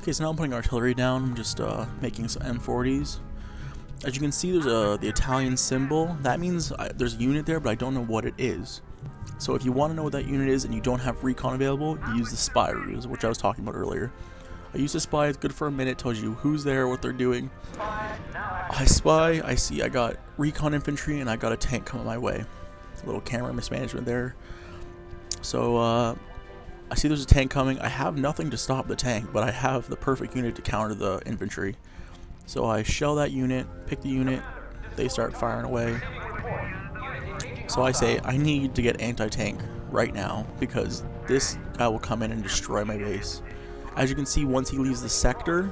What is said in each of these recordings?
Okay, so now I'm putting artillery down. I'm just making some M40s. As you can see, there's the Italian symbol. That means there's a unit there, but I don't know what it is. So if you want to know what that unit is and you don't have recon available, you use the spy ruse, which I was talking about earlier. I use the spy, it's good for a minute, tells you who's there, what they're doing. I spy, I see I got recon infantry and I got a tank coming my way. A little camera mismanagement there. So I see there's a tank coming. I have nothing to stop the tank, but I have the perfect unit to counter the infantry. So I shell that unit, pick the unit, they start firing away. So I say, I need to get anti-tank right now, because this guy will come in and destroy my base. As you can see, once he leaves the sector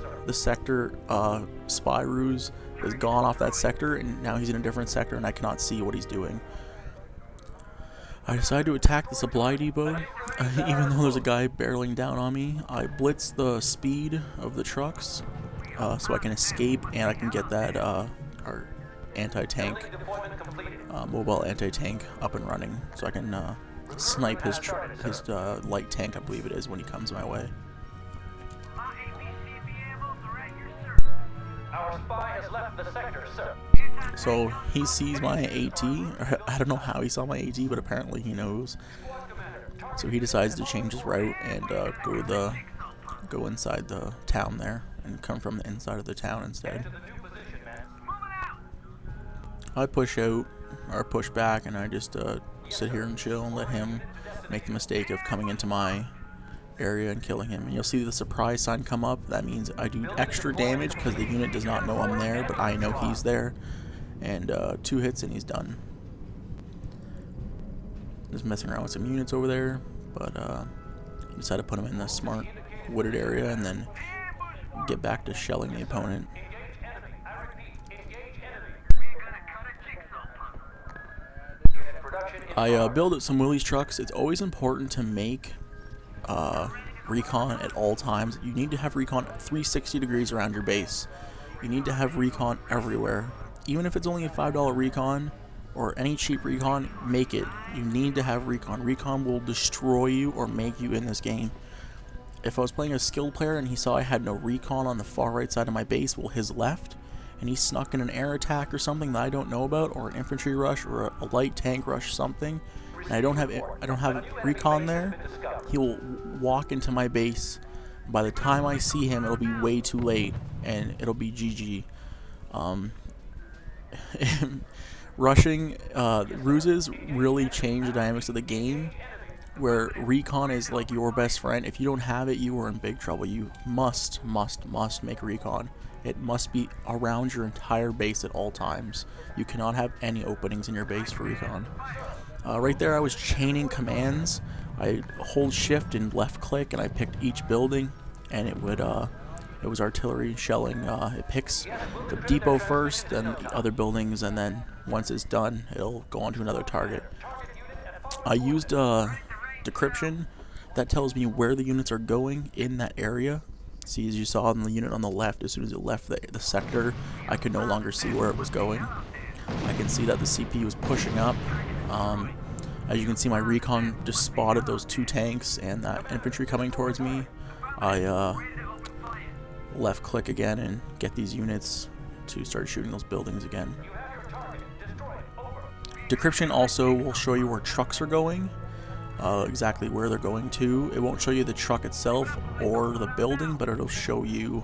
spy ruse is gone off that sector, and now he's in a different sector and I cannot see what he's doing. I decide to attack the supply depot, even though there's a guy barreling down on me. I blitz the speed of the trucks so I can escape and I can get that our anti-tank, mobile anti-tank up and running, so I can snipe his light tank, I believe it is, when he comes my way. Our spy has left the sector, sir. So he sees my AT. I don't know how he saw my AT, but apparently he knows. So he decides to change his route and go inside the town there and come from the inside of the town instead. I push out or push back, and I just sit here and chill and let him make the mistake of coming into my area and killing him. And you'll see the surprise sign come up. That means I do extra damage because the unit does not know I'm there, but I know he's there. And 2 hits and he's done. Just messing around with some units over there, but I decided to put him in the smart wooded area and then get back to shelling the opponent. I build up some Willys trucks. It's always important to make recon at all times. You need to have recon 360 degrees around your base. You need to have recon everywhere. Even if it's only a $5 recon or any cheap recon, make it. You need to have recon. Recon will destroy you or make you in this game. If I was playing a skilled player and he saw I had no recon on the far right side of my base, well, his left, and he snuck in an air attack or something that I don't know about, or an infantry rush or a light tank rush, something, and I don't have recon there, he will walk into my base. By the time I see him, it'll be way too late and it'll be GG. Rushing ruses really change the dynamics of the game, where recon is like your best friend. If you don't have it, you are in big trouble. You must make recon. It must be around your entire base at all times. You cannot have any openings in your base for recon. Right there I was chaining commands. I hold shift and left click and I picked each building, and it was artillery shelling. It picks the depot first, then the other buildings, and then once it's done, it'll go on to another target. I used decryption that tells me where the units are going in that area. See, as you saw in the unit on the left, as soon as it left the sector, I could no longer see where it was going. I can see that the CP was pushing up. As you can see, my recon just spotted those 2 tanks and that infantry coming towards me. I left click again and get these units to start shooting those buildings again. Decryption also will show you where trucks are going, exactly where they're going to. It won't show you the truck itself or the building, but it'll show you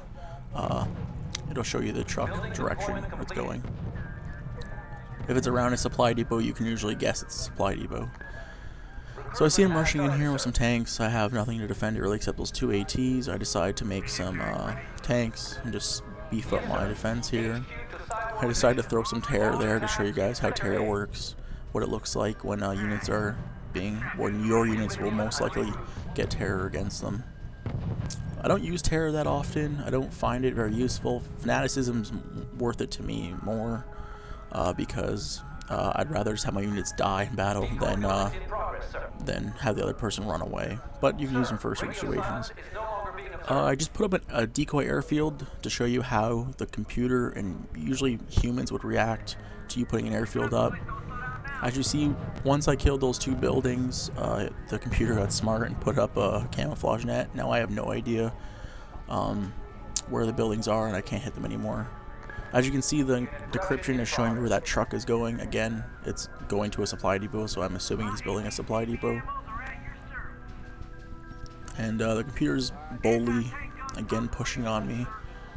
the truck direction it's going. If it's around a supply depot, you can usually guess it's a supply depot. So I see him rushing in here with some tanks. I have nothing to defend it really except those 2 ATs. I decide to make some tanks and just beef up my defense here. I decided to throw some terror there to show you guys how terror works, what it looks like when when your units will most likely get terror against them. I don't use terror that often. I don't find it very useful. Fanaticism's worth it to me more because I'd rather just have my units die in battle than have the other person run away. But you can use them for certain situations. I just put up a decoy airfield to show you how the computer and usually humans would react to you putting an airfield up. As you see, once I killed those 2 buildings, the computer got smart and put up a camouflage net. Now I have no idea where the buildings are, and I can't hit them anymore. As you can see, the decryption is showing where that truck is going. Again, it's going to a supply depot, so I'm assuming he's building a supply depot. And the computer's boldly, again, pushing on me,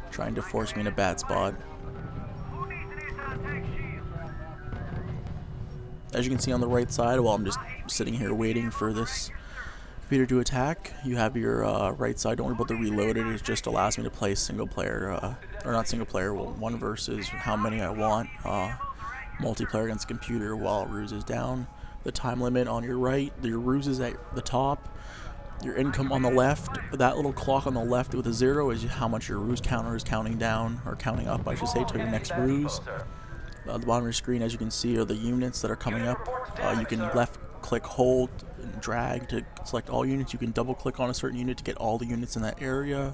trying to force me in a bad spot. As you can see on the right side, while I'm just sitting here waiting for this computer to attack, you have your right side. Don't worry about the reloaded. It just allows me to play single player, or not single player, well, one versus how many I want, multiplayer against computer while RUSE is down. The time limit on your right, your RUSE is at the top. Your income on the left, that little clock on the left with a 0 is how much your RUSE counter is counting down, or counting up, I should say, to your next RUSE. At the bottom of your screen, as you can see, are the units that are coming up. You can left click, hold, and drag to select all units. You can double click on a certain unit to get all the units in that area.